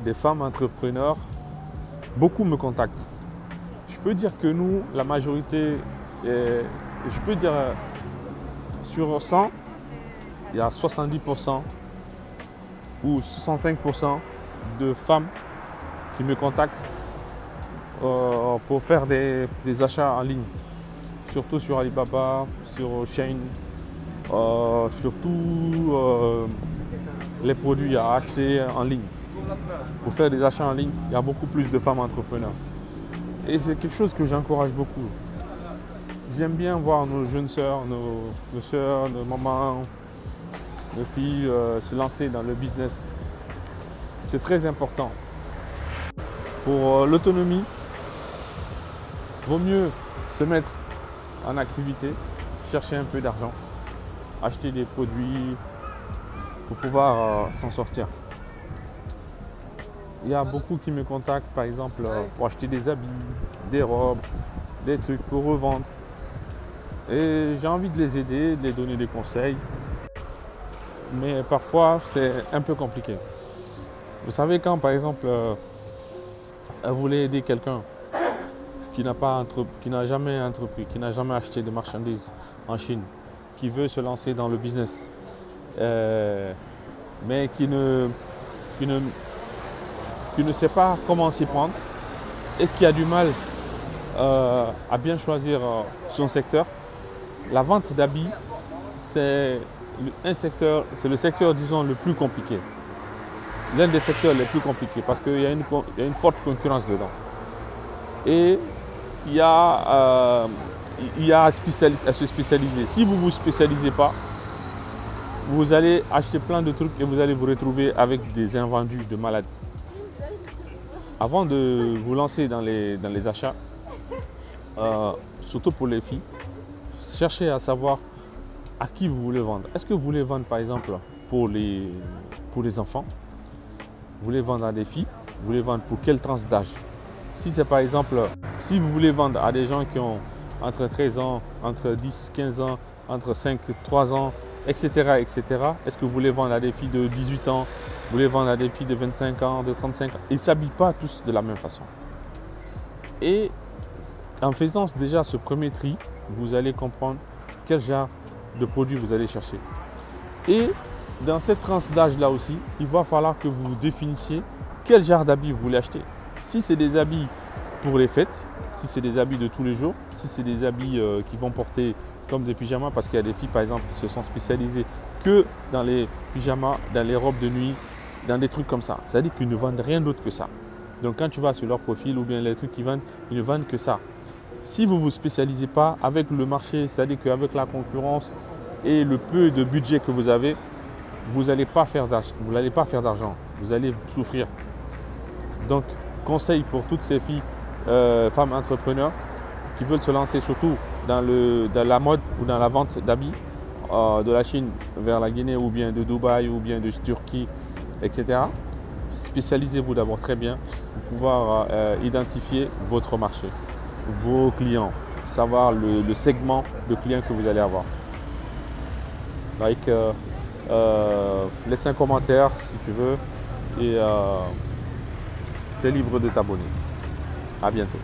des femmes entrepreneurs, beaucoup me contactent. Je peux dire que nous, la majorité, je peux dire sur 100, il y a 70% ou 65% de femmes qui me contactent pour faire des achats en ligne, surtout sur Alibaba, sur Shein, surtout les produits à acheter en ligne. Pour faire des achats en ligne, il y a beaucoup plus de femmes entrepreneurs. Et c'est quelque chose que j'encourage beaucoup. J'aime bien voir nos jeunes sœurs, nos sœurs, nos mamans, nos filles se lancer dans le business. C'est très important. Pour l'autonomie, vaut mieux se mettre en activité, chercher un peu d'argent, acheter des produits pour pouvoir s'en sortir. Il y a beaucoup qui me contactent, par exemple, pour acheter des habits, des robes, des trucs pour revendre. Et j'ai envie de les aider, de les donner des conseils. Mais parfois, c'est un peu compliqué. Vous savez, quand, par exemple, vous voulez aider quelqu'un qui n'a jamais entrepris, qui n'a jamais acheté de marchandises en Chine, qui veut se lancer dans le business, mais qui ne sait pas comment s'y prendre et qui a du mal à bien choisir son secteur. La vente d'habits, c'est le secteur, disons, le plus compliqué. L'un des secteurs les plus compliqués parce qu'il y a une forte concurrence dedans. Et il y a à se spécialiser. Si vous ne vous spécialisez pas, vous allez acheter plein de trucs et vous allez vous retrouver avec des invendus de malades. Avant de vous lancer dans les achats, surtout pour les filles, cherchez à savoir à qui vous voulez vendre. Est-ce que vous voulez vendre par exemple pour les enfants? Vous voulez vendre à des filles? Vous voulez vendre pour quelle tranche d'âge? Si c'est par exemple, si vous voulez vendre à des gens qui ont entre 13 ans, entre 10, 15 ans, entre 5, 3 ans, etc. etc. Est-ce que vous voulez vendre à des filles de 18 ans? Vous voulez vendre à des filles de 25 ans, de 35 ans? Ils ne s'habillent pas tous de la même façon. Et en faisant déjà ce premier tri, vous allez comprendre quel genre de produit vous allez chercher. Et dans cette tranche d'âge-là aussi, il va falloir que vous définissiez quel genre d'habits vous voulez acheter. Si c'est des habits pour les fêtes, si c'est des habits de tous les jours, si c'est des habits qui vont porter comme des pyjamas, parce qu'il y a des filles par exemple qui se sont spécialisées que dans les pyjamas, dans les robes de nuit, dans des trucs comme ça. C'est-à-dire qu'ils ne vendent rien d'autre que ça. Donc quand tu vas sur leur profil ou bien les trucs qu'ils vendent, ils ne vendent que ça. Si vous ne vous spécialisez pas avec le marché, c'est-à-dire qu'avec la concurrence et le peu de budget que vous avez, vous n'allez pas faire d'argent, vous allez souffrir. Donc, conseil pour toutes ces filles, femmes entrepreneurs qui veulent se lancer surtout dans la mode ou dans la vente d'habits de la Chine vers la Guinée ou bien de Dubaï ou bien de Turquie, etc. Spécialisez-vous d'abord très bien pour pouvoir identifier votre marché, vos clients, savoir le segment de clients que vous allez avoir. Laisse un commentaire si tu veux et tu es libre de t'abonner. À bientôt.